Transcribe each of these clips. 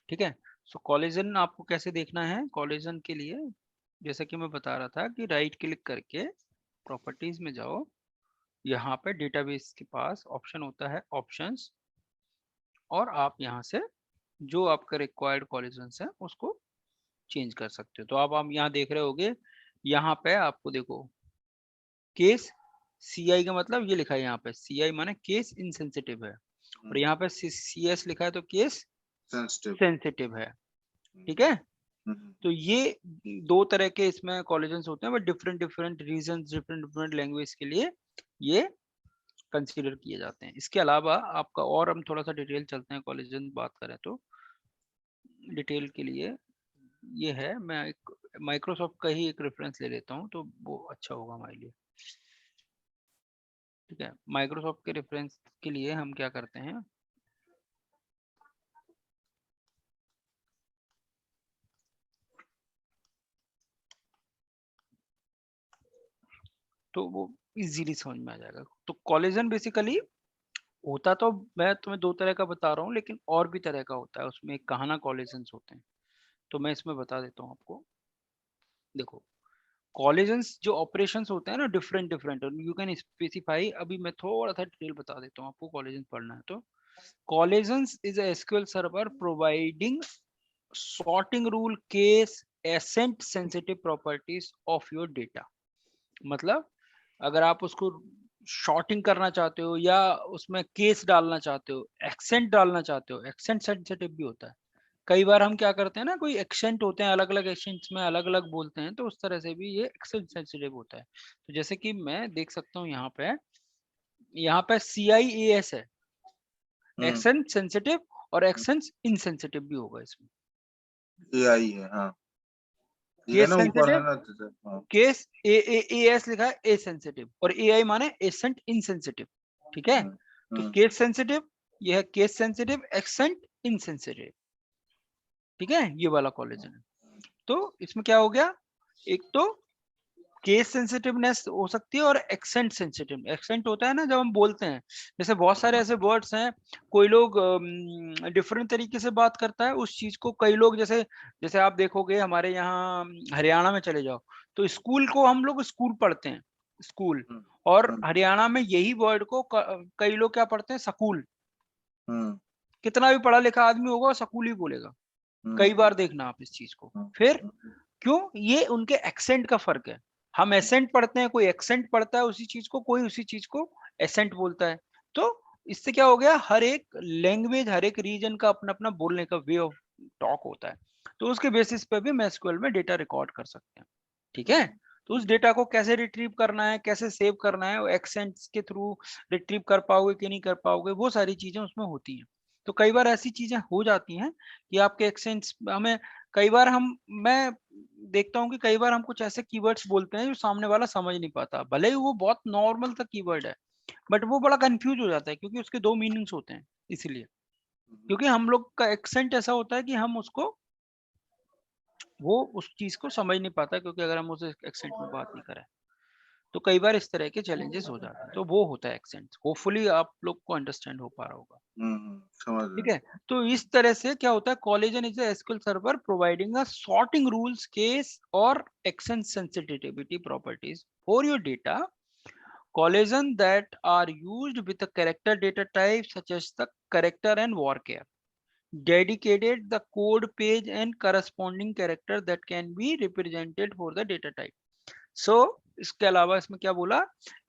ठीक है। सो कोलिजन आपको कैसे देखना है, कोलिजन के लिए जैसा कि मैं बता रहा था कि राइट क्लिक करके प्रॉपर्टीज में जाओ, यहाँ पे डेटाबेस के पास ऑप्शन होता है ऑप्शंस, और आप यहाँ से जो आपका रिक्वायर्ड कोलिजन है उसको चेंज कर सकते हो। तो अब आप यहाँ देख रहे होगे, यहाँ पे आपको देखो केस CI का मतलब ये लिखा है यहाँ पे, CI माने केस इनसेंसिटिव है, और यहाँ पे CS लिखा है तो केस सेंसिटिव है। ठीक है। तो ये दो तरह के इसमें कॉलेजन्स होते हैं, but different different region, different different language के लिए ये कंसीडर किए जाते हैं। इसके अलावा आपका और हम थोड़ा सा डिटेल चलते हैं, कॉलेजन बात करें तो डिटेल के लिए ये है, मैं एक माइक्रोसॉफ्ट का ही एक रेफरेंस ले लेता हूँ तो वो अच्छा होगा हमारे लिए। ठीक है, माइक्रोसॉफ्ट के रेफरेंस के लिए हम क्या करते हैं, तो वो इजीली समझ में आ जाएगा। तो कॉलेजन बेसिकली होता तो मैं तुम्हें दो तरह का बता रहा हूँ, लेकिन और भी तरह का होता है, उसमें एक कहाना कॉलेजन्स होते हैं, तो मैं इसमें बता देता हूँ आपको। देखो कॉलेजन्स जो ऑपरेशंस होते हैं ना, different different, you can specify, अभी मैं थोड़ा सा डिटेल बता देता हूँ आपको, कॉलेजन पढ़ना है तो। Collations is a SQL server providing sorting rule case ascent sensitive properties of your data। मतलब अगर आप उसको शॉर्टिंग करना चाहते हो या उसमें केस डालना चाहते हो, एक्सेंट डालना चाहते हो, एक्सेंट सेंसिटिव भी होता है। कई बार हम क्या करते हैं ना, कोई एक्सेंट होते हैं, अलग अलग एक्सेंट्स में अलग अलग बोलते हैं, तो उस तरह से भी ये एक्सेंट सेंसिटिव होता है। तो जैसे कि मैं देख सकता हूँ यहाँ पे CIAS है, एक्सेंट सेंसिटिव, और एक्सेंट इनसेंसिटिव भी होगा इसमें। AI है, हाँ ये है केस ना ऊपर है सेंसिटिव, ना, हाँ। केस AS लिखा है ए सेंसिटिव, और AI माने एसेंट इनसेंसिटिव। ठीक है। तो केस सेंसिटिव, यह है केस सेंसिटिव एक्सेंट इनसेंसिटिव। ठीक है, ये वाला कॉलेजन है। तो इसमें क्या हो गया, एक तो केस सेंसिटिवनेस हो सकती है, और एक्सेंट सेंसिटिव। एक्सेंट होता है ना जब हम बोलते हैं, जैसे बहुत सारे ऐसे वर्ड्स हैं, कोई लोग डिफरेंट तरीके से बात करता है उस चीज को, कई लोग जैसे जैसे आप देखोगे हमारे यहाँ हरियाणा में चले जाओ, तो स्कूल को हम लोग स्कूल पढ़ते हैं, स्कूल, और हरियाणा में यही वर्ड को कई लोग क्या पढ़ते हैं, स्कूल। कितना भी पढ़ा लिखा आदमी होगा स्कूल ही बोलेगा, कई बार देखना आप इस चीज को। फिर क्यों, ये उनके एक्सेंट का फर्क है। हम एसेंट पढ़ते हैं, कोई एक्सेंट पढ़ता है उसी चीज को, कोई उसी चीज को एसेंट बोलता है। तो इससे क्या हो गया, हर एक लैंग्वेज, हर एक रीजन का अपना अपना बोलने का वे ऑफ टॉक होता है, तो उसके बेसिस पे भी हम एसक्यूएल में डेटा रिकॉर्ड कर सकते हैं। ठीक है। तो उस डेटा को कैसे रिट्रीव करना है, कैसे सेव करना है, एक्सेंट्स के थ्रू रिट्रीव कर पाओगे कि नहीं कर पाओगे, वो सारी चीजें उसमें होती हैं। तो कई बार ऐसी चीजें हो जाती हैं कि आपके एक्सेंट्स हमें, कई बार मैं देखता हूँ कि कई बार हम कुछ ऐसे कीवर्ड्स बोलते हैं जो सामने वाला समझ नहीं पाता, भले ही वो बहुत नॉर्मल सा कीवर्ड है, बट वो बड़ा कंफ्यूज हो जाता है, क्योंकि उसके दो मीनिंग्स होते हैं। इसलिए क्योंकि हम लोग का एक्सेंट ऐसा होता है कि हम उसको, वो उस चीज को समझ नहीं पाता, क्योंकि अगर हम उस एक्सेंट में बात नहीं करें, तो कई बार इस तरह के चैलेंजेस हो जाते हैं। तो वो होता है एक्सेंट। होपफुली आप लोग को अंडरस्टैंड हो पा रहा होगा। समझ ठीक गया। है। तो इस तरह से क्या होता है, collagen is SQL server providing a sorting rules case और action sensitivity properties for your data collision that are used with a character data type such as the character and varchar dedicated the code page and corresponding character that can be represented for the data type। so इसके अलावा इसमें क्या बोला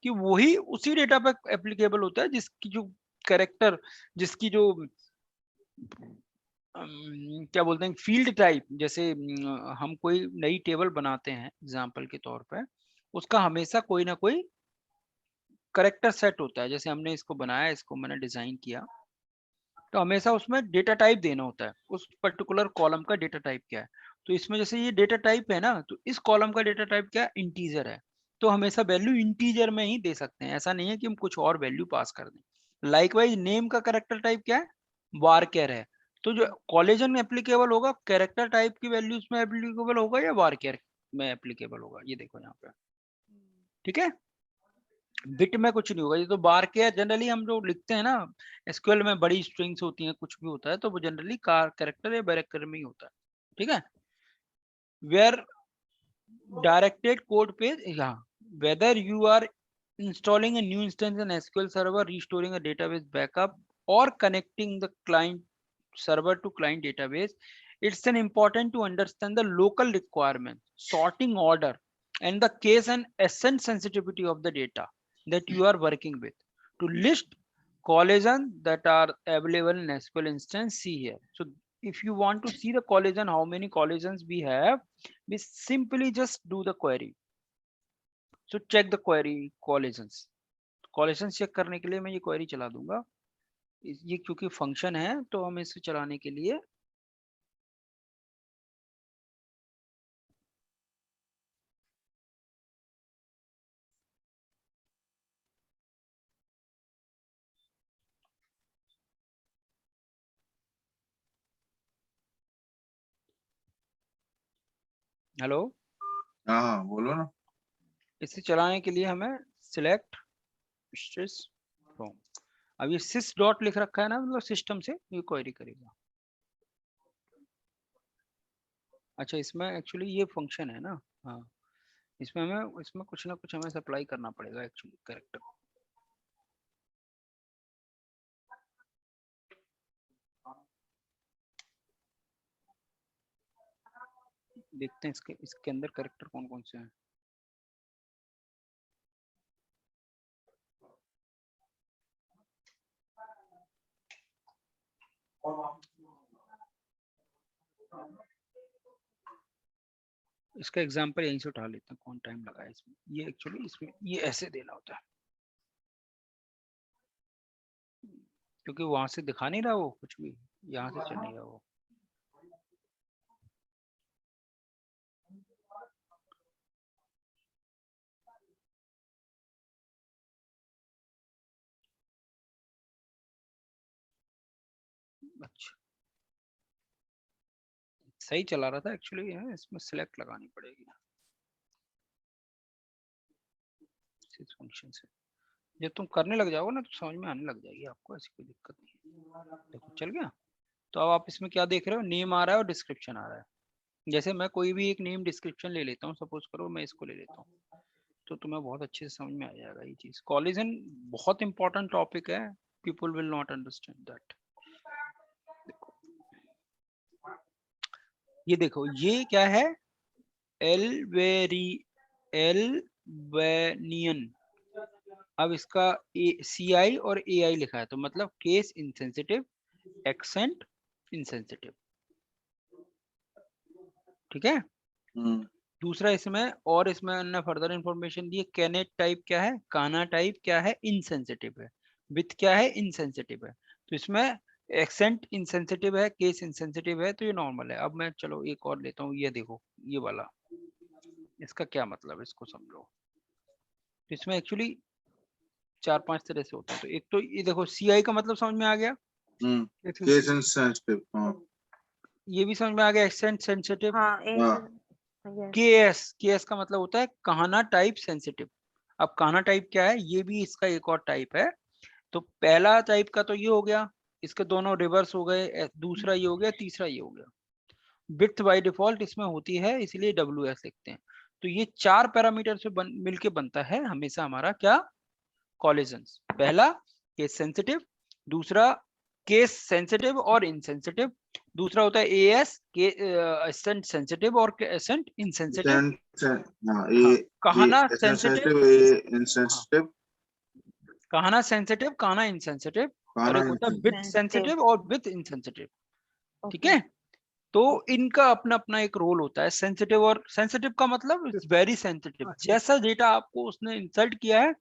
कि वही उसी data पर applicable होता है जिसकी जो कैरेक्टर, जिसकी जो क्या बोलते हैं फील्ड टाइप, जैसे हम कोई नई टेबल बनाते हैं एग्जांपल के तौर पर, उसका हमेशा कोई ना कोई करेक्टर सेट होता है। जैसे हमने इसको बनाया, इसको मैंने डिजाइन किया, तो हमेशा उसमें डेटा टाइप देना होता है, उस पर्टिकुलर कॉलम का डेटा टाइप क्या है। तो इसमें जैसे ये डेटा टाइप है ना, तो इस कॉलम का डेटा टाइप क्या है, इंटीजर है, तो हमेशा वैल्यू इंटीजर में ही दे सकते हैं, ऐसा नहीं है कि हम कुछ और वैल्यू पास कर दें। लाइकवाइज नेम का करेक्टर टाइप क्या है, वारकेर है, तो जो कॉलेजन में एप्लीकेबल होगा, कैरेक्टर टाइप की वैल्यूज में एप्लीकेबल होगा या वारकेर में एप्लीकेबल होगा, ये देखो यहाँ पे। ठीक है। बिट में कुछ नहीं होगा, ये तो बार के है। जनरली हम जो लिखते हैं ना एसक्यूएल में, बड़ी स्ट्रिंग्स होती हैं, कुछ भी होता है तो वो जनरली कैरेक्टर या बैरेक्टर में ही होता है, ठीक है। Where directed code page, yeah, whether you are installing a new instance in SQL server, restoring a database backup, or connecting the client server to client database, it's an important to understand the local requirements, sorting order, and the case and essence sensitivity of the data that you are working with. To list collisions that are available in SQL instance, see here. So if you want to see the collision, how many collisions we have, we simply just do the query. So check the query collisions. Collisions check करने के लिए मैं ये query चला दूंगा। ये क्योंकि function है तो हम इसे चलाने के लिए हेलो, हाँ बोलो ना। इसे चलाने के लिए हमें सिलेक्ट sys from, अब ये sys डॉट लिख रखा है ना, मतलब सिस्टम से ये क्वेरी करेगा। अच्छा, इसमें एक्चुअली ये फंक्शन है ना, हाँ, इसमें कुछ ना कुछ हमें सप्लाई करना पड़ेगा एक्चुअली करेक्टर। देखते हैं इसके अंदर करेक्टर कौन कौन से हैं। इसका एग्जांपल यहीं से उठा लेते हैं, कौन टाइम लगा है इसमें। ये एक्चुअली इसमें ये ऐसे देना होता है, क्योंकि वहां से दिखा नहीं रहा वो कुछ भी, यहाँ से चल नहीं रहा वो। अच्छा, सही चला रहा था एक्चुअली, इसमें सिलेक्ट लगानी पड़ेगी इस फंक्शन से। जब तुम करने लग जाओगे ना तो समझ में आने लग जाएगी आपको, ऐसी कोई दिक्कत नहीं है। देखो चल गया। तो अब आप इसमें क्या देख रहे हो, नेम आ रहा है और डिस्क्रिप्शन आ रहा है। जैसे मैं कोई भी एक नेम डिस्क्रिप्शन ले लेता हूँ, सपोज करो मैं इसको ले लेता हूँ, तो तुम्हें बहुत अच्छे से समझ में आ जाएगा ये चीज। कॉलिजन बहुत इंपॉर्टेंट टॉपिक है, people will not understand that. ये देखो ये क्या है, एल्वेनियन। अब इसका CI और AI लिखा है, तो मतलब केस इनसेंसिटिव, एक्सेंट इनसेंसिटिव, ठीक है। दूसरा इसमें, और इसमें हमने फर्दर इंफॉर्मेशन दी है, कैनेट टाइप क्या है, काना टाइप क्या है, इनसेंसिटिव है, विथ क्या है, इनसेंसिटिव है। तो इसमें एक्सेंट इनसेंसिटिव है, केस इनसेंसिटिव है, तो ये नॉर्मल है। अब मैं चलो एक और लेता हूँ, ये देखो ये वाला, इसका क्या मतलब है इसको समझो। तो इसमें एक्चुअली 4-5 तरह से होता है। तो एक तो ये देखो CI का मतलब समझ में आ गया, केस सेंसिटिव, हाँ ये भी समझ में आ गया, एक्सेंट सेंसिटिव। हाँ केएस का मतलब होता है कहना टाइप सेंसिटिव। अब कहना टाइप क्या है, ये भी इसका एक और टाइप है। तो पहला टाइप का तो ये हो गया, इसके दोनों रिवर्स हो गए, दूसरा ये हो गया, तीसरा ये हो गया। विड्थ बाय डिफॉल्ट इसमें होती है, इसलिए WS लिखते हैं। तो ये 4 पैरामीटर से मिलके बनता है हमेशा हमारा क्या, कॉलिजन्स। पहला केस सेंसिटिव, दूसरा केस सेंसिटिव और इनसेंसिटिव, दूसरा होता है AS के एसेंट सेंसिटिव और एसेंट इनसेंसिटिव। हाँ, कहना सेंसिटिव, हाँ, इंसेंसिटिव, कहना सेंसिटिव, कहना इनसेंसिटिव, और एक होता है विथ सेंसिटिव और विथ इनसेंसिटिव, ठीक है। तो इनका अपना अपना एक रोल होता है। सेंसिटिव, और सेंसिटिव का मतलब इट्स वेरी सेंसिटिव, जैसा डेटा आपको उसने इंसर्ट किया है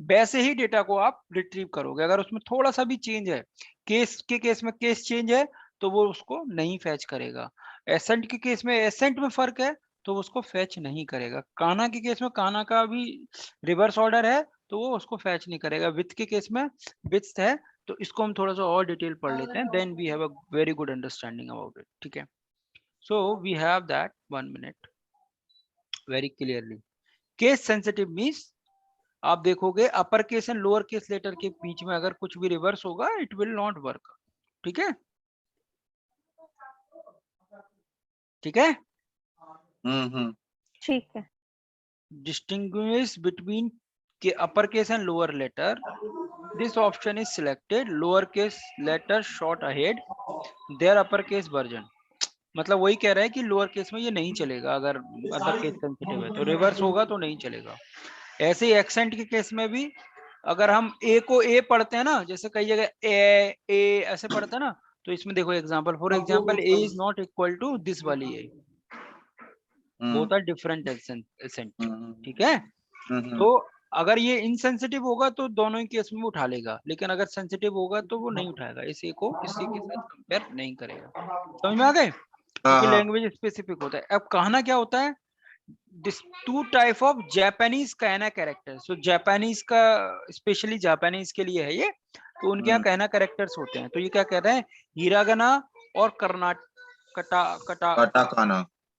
वैसे ही डेटा को आप रिट्रीव करोगे। अगर उसमें थोड़ा सा भी चेंज है, केस में केस चेंज है, तो वो उसको नहीं फैच करेगा। एसेंट के केस में एसेंट में फर्क है, तो वो उसको फैच नहीं करेगा। काना के केस में काना का भी रिवर्स ऑर्डर है, तो वो उसको फैच नहीं करेगा। विथ के केस में विथ है। तो इसको हम थोड़ा सा और डिटेल पढ़ लेते हैं, then we have a very good understanding about it, ठीक है। So we have that 1 minute very clearly. Case sensitive means आप देखोगे upper case and lower case letter के बीच में अगर कुछ भी रिवर्स होगा इट विल नॉट वर्क। ठीक है, ठीक है। ठीक है। Distinguish between upper case and lower letter. This option is selected. Lower case letter short ahead their upper case version. मतलब वही कह रहा है कि लोअर केस में ये नहीं चलेगा, अगर मतलब केस सेंसिटिव है तो रिवर्स होगा तो नहीं चलेगा। ऐसे ही एक्सेंट के केस में भी अगर हम ए को ए पढ़ते हैं ना, जैसे कई जगह ए ऐसे पढ़ते हैं ना, तो इसमें देखो example, for example a is not equal to this वाली a, both are different accent. ठीक है, तो अगर ये इनसेंसिटिव होगा तो दोनों ही केस में उठा लेगा, लेकिन अगर सेंसिटिव होगा तो वो नहीं उठाएगा, इसी को इसी के साथ कंपेयर नहीं करेगा। समझ में आ गए? क्योंकि लैंग्वेज स्पेसिफिक होता है। अब कहना क्या होता है, this two type of Japanese कहना कैरेक्टर। सो जापानीज का स्पेशली जापानीज के लिए है ये, तो उनके यहाँ कहना कैरेक्टर्स होते हैं। तो ये क्या कह रहे हैं, हिरागाना और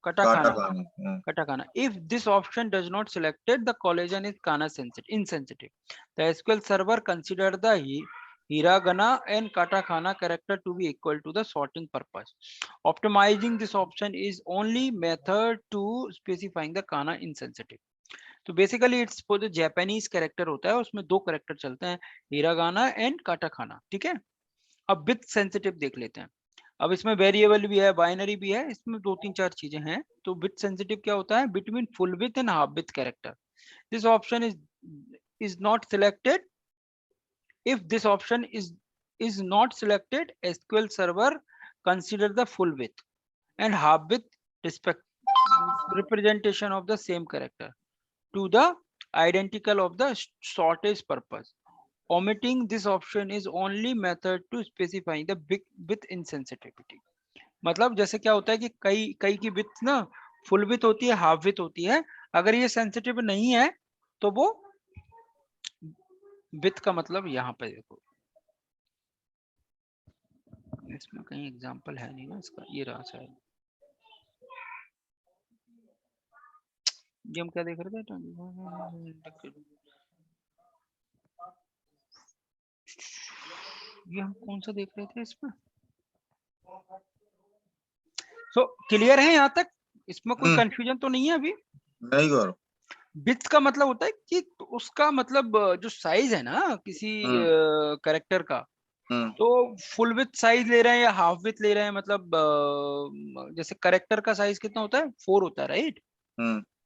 katakana. If this option does not selected, the collision is kana insensitive. The SQL server consider the hiragana and katakana character to be equal to the sorting purpose. Optimizing this option is only method to specifying the kana insensitive. तो basically it's for the Japanese character होता है, उसमें दो character चलते हैं, hiragana and काटाखाना। ठीक है, अब बिट सेंसिटिव देख लेते हैं। अब इसमें वेरिएबल भी है, बाइनरी भी है, इसमें दो तीन चार चीजें हैं। तो बिट सेंसिटिव क्या होता है, between full with and half with character. This option is not selected. If this option is not selected, SQL server consider the full width and half width representation of the same character to the identical of the shortest purpose. Omitting this option is only method to specify the big width insensitivity. मतलब जैसे क्या होता है कि कई की with ना full with होती है, हाफ विथ होती है। अगर ये सेंसिटिव नहीं है तो वो विथ का मतलब यहाँ पे देखो, इसमें कहीं एग्जांपल है नहीं ना इसका, ये रहा शायद, ये हम क्या देख रहे थे, ये हम कौन सा देख रहे थे इसमें। सो क्लियर है यहाँ तक, इसमें कोई कंफ्यूजन तो नहीं है अभी? नहीं गौरव, बिट्स का मतलब होता है कि उसका मतलब जो साइज है ना किसी कैरेक्टर का, तो फुल विथ साइज ले रहे हैं या हाफ विथ ले रहे हैं, मतलब जैसे कैरेक्टर का साइज कितना होता है, 4 होता है, राइट?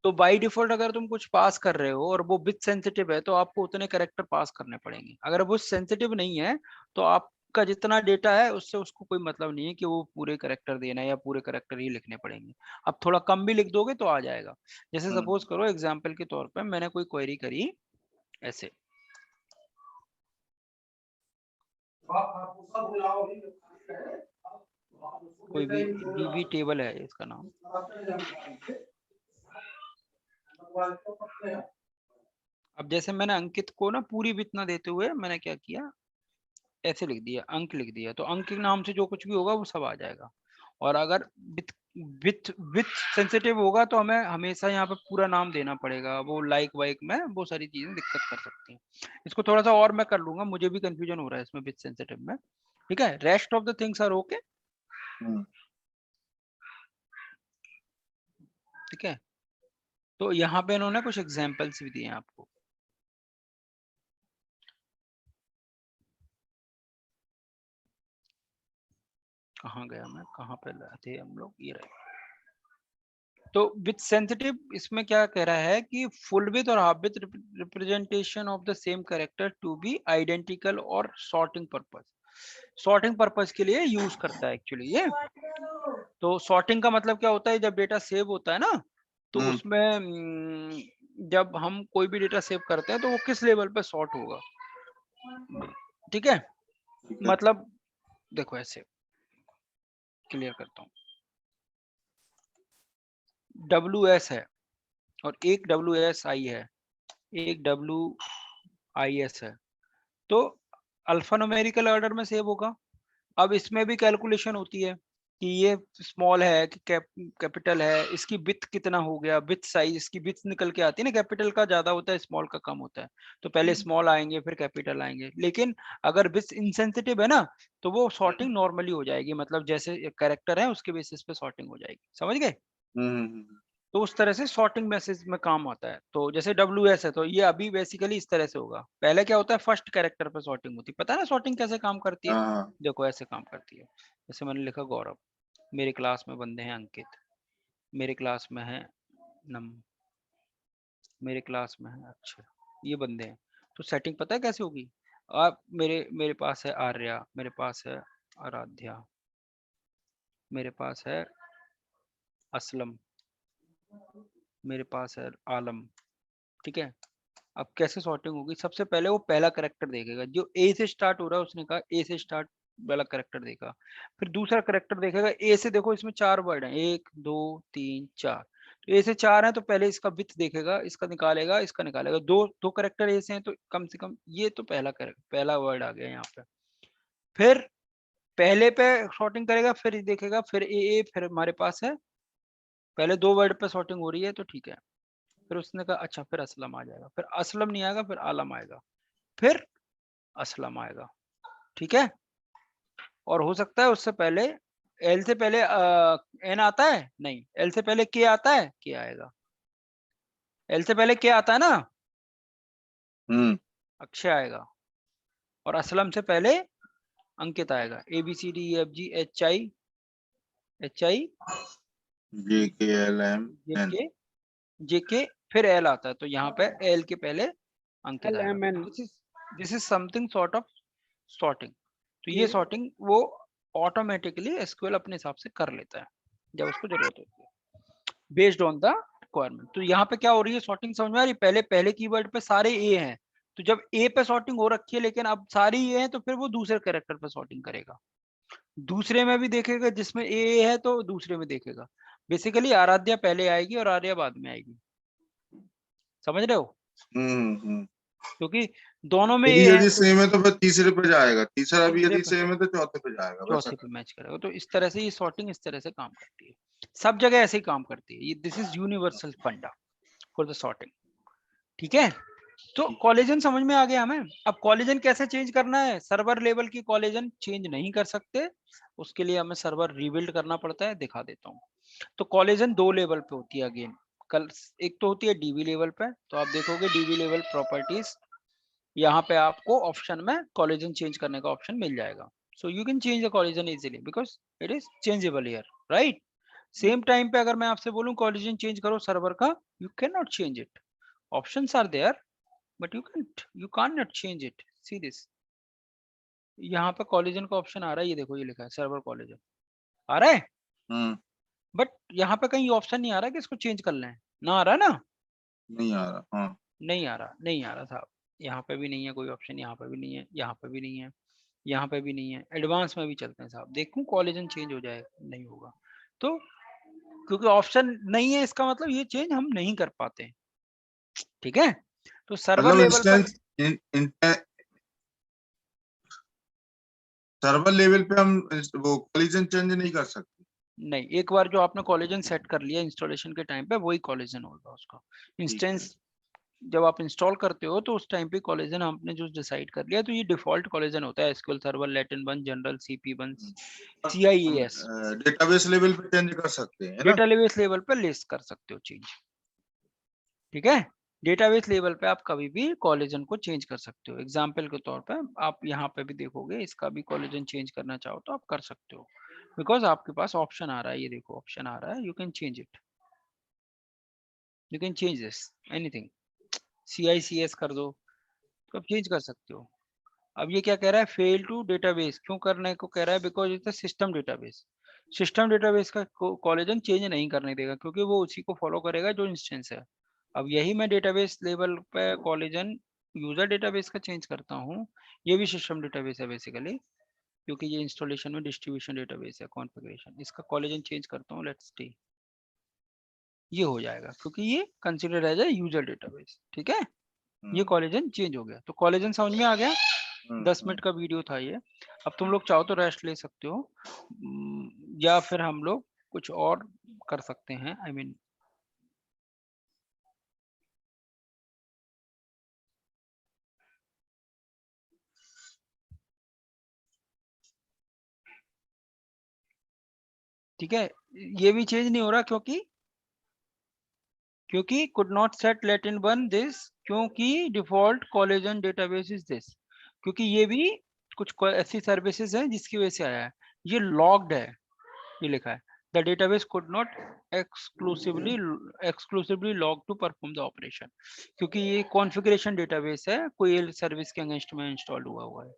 तो बाय डिफॉल्ट अगर तुम कुछ पास कर रहे हो और वो विथ सेंसिटिव है तो आपको उतने कैरेक्टर पास करने पड़ेंगे। अगर वो सेंसिटिव नहीं है तो आपका जितना डेटा है उससे उसको कोई मतलब नहीं है कि वो पूरे कैरेक्टर देना है या पूरे कैरेक्टर ही लिखने पड़ेंगे। अब थोड़ा कम भी लिख दोगे तो आ जाएगा। जैसे सपोज करो एग्जाम्पल के तौर पर मैंने कोई क्वेरी करी ऐसे, कोई भी DB टेबल है इसका नाम, अब जैसे मैंने अंकित को ना पूरी विथ ना देते हुए मैंने क्या किया, ऐसे लिख दिया, अंक लिख दिया, तो अंक के नाम से जो कुछ भी होगा वो सब आ जाएगा। और अगर विथ विथ विथ सेंसिटिव होगा तो हमें हमेशा यहाँ पे पूरा नाम देना पड़ेगा, वो लाइक वाइक में वो सारी चीजें दिक्कत कर सकती हैं। इसको थोड़ा सा और मैं कर लूंगा, मुझे भी कंफ्यूजन हो रहा है इसमें विथ सेंसिटिव में। ठीक है, rest of the things are okay. ठीक है, तो यहाँ पे इन्होंने कुछ एग्जाम्पल्स भी दिए हैं आपको। कहाँ गया मैं, कहाँ पे थे हम लोग, ये रहे। तो विथ सेंसिटिव इसमें क्या कह रहा है कि फुल विथ और half width representation of the same character to be identical और सॉर्टिंग पर्पस, सॉर्टिंग पर्पस के लिए यूज करता है एक्चुअली ये। तो सॉर्टिंग का मतलब क्या होता है, जब डेटा सेव होता है ना तो उसमें जब हम कोई भी डेटा सेव करते हैं तो वो किस लेवल पे सॉर्ट होगा। ठीक है, मतलब देखो ऐसे क्लियर करता हूँ, WS है और एक WSI है, एक WIS है, तो अल्फान्यूमेरिकल ऑर्डर में सेव होगा। अब इसमें भी कैलकुलेशन होती है, कि ये स्मॉल है कि कैपिटल है, इसकी विड्थ कितना हो गया, विड्थ साइज, इसकी विड्थ निकल के आती है ना, कैपिटल का ज्यादा होता है स्मॉल का कम होता है, तो पहले स्मॉल आएंगे फिर कैपिटल आएंगे। लेकिन अगर विड्थ इनसेंसिटिव है ना तो वो सॉर्टिंग नॉर्मली हो जाएगी, मतलब जैसे कैरेक्टर है उसके बेसिस पे सॉर्टिंग हो जाएगी, समझ गए? तो उस तरह से सॉर्टिंग मैसेज में काम आता है। तो जैसे WS है तो ये अभी बेसिकली इस तरह से होगा। पहले क्या होता है, फर्स्ट कैरेक्टर पे सॉर्टिंग होती है। पता है ना सॉर्टिंग कैसे काम करती है? हाँ देखो ऐसे काम करती है। जैसे मैंने लिखा गौरव, मेरी क्लास में बंदे हैं अंकित, मेरे क्लास में है नम, मेरे क्लास में है अच्छा, ये बंदे हैं। तो सेटिंग पता है कैसे होगी? आप मेरे मेरे पास है आर्या, मेरे पास है आराध्या, मेरे पास है असलम, मेरे पास है आलम, ठीक है? अब कैसे सॉर्टिंग होगी? सबसे पहले वो पहला कैरेक्टर देखेगा, जो ए से स्टार्ट हो रहा है उसने कहा ए से स्टार्ट वाला कैरेक्टर देखा। फिर दूसरा कैरेक्टर देखेगा ए से, देखो इसमें 4 वर्ड हैं, 1 2 3 4, तो ए से 4 है तो पहले इसका विथ देखेगा, इसका निकालेगा, इसका निकालेगा। दो दो कैरेक्टर ए से हैं तो कम से कम ये तो पहला वर्ड आ गया यहाँ पे। फिर पहले पे सॉर्टिंग करेगा, फिर ये देखेगा, फिर ए, फिर हमारे पास है पहले 2 वर्ड पे सॉर्टिंग हो रही है तो ठीक है। फिर उसने कहा अच्छा फिर असलम आ जाएगा, फिर असलम नहीं आएगा, फिर आलम आएगा, फिर असलम आएगा, ठीक है? और हो सकता है उससे पहले एल से पहले एन आता है, नहीं एल से पहले के आता है, के आएगा। एल से पहले के आता है ना, अक्षय आएगा। और असलम से पहले अंकित आएगा। ABCDEFG HI JKLMN। JK फिर एल आता है, तो यहाँ पे एल के पहले अंकित आएगा। LMN। This is something sort of sorting. तो ये ये सॉर्टिंग वो ऑटोमेटिकली एसक्यूएल अपने हिसाब से कर लेता है जब उसको जरूरत होती है, बेस्ड ऑन द रिक्वायरमेंट। तो यहाँ पे क्या हो रही है, सॉर्टिंग समझ में आ रही है? पहले पहले कीवर्ड पे सारे ए हैं, तो जब ए पे सॉर्टिंग हो रखी है लेकिन अब सारी ए हैं, तो फिर वो दूसरे कैरेक्टर पे सॉर्टिंग करेगा। दूसरे में भी देखेगा, जिसमें ए है तो दूसरे में देखेगा। बेसिकली आराध्या पहले आएगी और आर्या बाद में आएगी, समझ रहे हो? क्योंकि दोनों में ए है यदि तो सेम है तो फिर तीसरे पे जाएगा, तीसरा भी तीसरे यदि पे, सेम है तो चौथे पे जाएगा, वैसा चौथे पे मैच करेगा। तो इस तरह से ये सॉर्टिंग इस तरह से काम करती है, सब जगह ऐसे ही काम करती है। ये दिस इज यूनिवर्सल फंडा फॉर द सॉर्टिंग, ठीक है? तो कॉलेजन समझ में आ गया हमें। अब कॉलेजन कैसे चेंज करना है? सर्वर लेवल की कॉलेजन चेंज नहीं कर सकते, उसके लिए हमें सर्वर रीबिल्ड करना पड़ता है। दिखा देता हूँ। तो कॉलेजन 2 लेवल पे होती है अगेन। कल एक तो होती है डीबी लेवल पे, तो आप देखोगे डीबी लेवल प्रॉपर्टीज, यहाँ पे आपको ऑप्शन में कॉलेजन चेंज करने का ऑप्शन मिल जाएगा। So you can change the collation easily because it is changeable here, right? Same time पे अगर मैं आपसे बोलूं कॉलेजन चेंज करो सर्वर का, you can not change it. Options are there but you can not change it. See this, यहाँ पे collagen का ऑप्शन आ रहा है, ये देखो ये लिखा है सर्वर कॉलेजन आ रहा है, बट यहाँ पे कहीं ऑप्शन नहीं आ रहा कि इसको चेंज कर लें। ना आ रहा ना, नहीं आ रहा। हाँ नहीं आ रहा, नहीं आ रहा साहब। यहाँ पे भी नहीं है कोई ऑप्शन, यहाँ पे भी नहीं है, यहाँ पे भी नहीं है, यहाँ पे भी नहीं है। एडवांस में भी चलते हैं साहब, देखूं कॉलेजन चेंज हो जाए, नहीं होगा। तो क्योंकि ऑप्शन नहीं है इसका मतलब ये चेंज हम नहीं कर पाते, ठीक है? तो सर्वर मतलब लेवल पर इंस्टेंस सर्वर लेवल पे हम वो कॉलिजन चेंज नहीं कर सकते। नहीं, एक बार जो आपने कॉलेजन सेट कर लिया इंस्टॉलेशन के टाइम पे, वही कॉलेजन होगा उसका। इंस्टेंस जब आप इंस्टॉल करते हो तो उस टाइम पे कॉलेजन आपने जो डिसाइड कर लिया, तो ये डिफॉल्ट कॉलेजन होता है। SQL server Latin 1 general CP1 CIES। Database level पे चेंज कर सकते हैं ना। डेटाबेस लेवल पे लिस्ट कर सकते हो चेंज, ठीक है? डेटाबेस लेवल पे आप कभी भी कॉलेजन को चेंज कर सकते हो। एग्जाम्पल के तौर पे आप यहाँ पे भी देखोगे, इसका भी कॉलेजन चेंज करना चाहो तो आप कर सकते हो, बिकॉज आपके पास ऑप्शन आ रहा है। ये देखो ऑप्शन आ रहा है, you can change it, you can change this anything. CICS कर दो तो आप चेंज कर सकते हो। अब ये क्या कह रहा है, फेल टू डेटाबेस क्यों करने को कह रहा है? Because it's system database. System database का कॉलेजन चेंज नहीं करने देगा, क्योंकि वो उसी को फॉलो करेगा जो इंस्टेंस है। अब यही मैं डेटाबेस लेवल पे कॉलेजन यूजर डेटाबेस का चेंज करता हूँ, ये भी सिस्टम डेटाबेस है बेसिकली, क्योंकि ये इंस्टॉलेशन में डिस्ट्रीब्यूशन डेटाबेस है कॉन्फ़िगरेशन। इसका कॉलेजन चेंज करता हूँ, लेट्स सी, ये हो जाएगा क्योंकि ये consider as a user database, ठीक है? ये कॉलेजन चेंज हो गया। तो कॉलेजन समझ में आ गया। 10 मिनट का वीडियो था ये। अब तुम लोग चाहो तो रेस्ट ले सकते हो, या फिर हम लोग कुछ और कर सकते हैं। आई मीन ठीक है, ये भी चेंज नहीं हो रहा क्योंकि could not set latin 1 this, क्योंकि default collagen database is this, क्योंकि ये भी कुछ ऐसी सर्विसेज हैं जिसकी वजह से आया है। ये लॉग्ड है, ये लिखा है the database could not exclusively log to perform the operation, क्योंकि ये कॉन्फ़िगरेशन डेटाबेस है, कोई सर्विस के अगेंस्ट में इंस्टॉल हुआ है,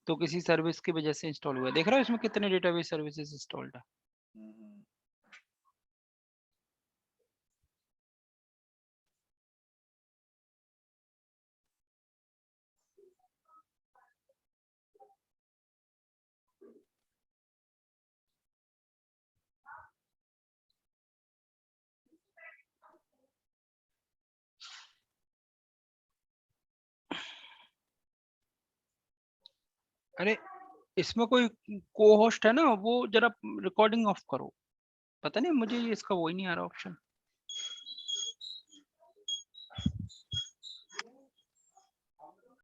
तो किसी सर्विस की वजह से इंस्टॉल हुआ है। देख रहा हो इसमें कितने डेटाबेस सर्विसेज इंस्टॉल्ड है। अरे इसमें कोई को होस्ट है ना, वो जरा रिकॉर्डिंग ऑफ करो। पता नहीं मुझे ये इसका वो ही नहीं आ रहा ऑप्शन।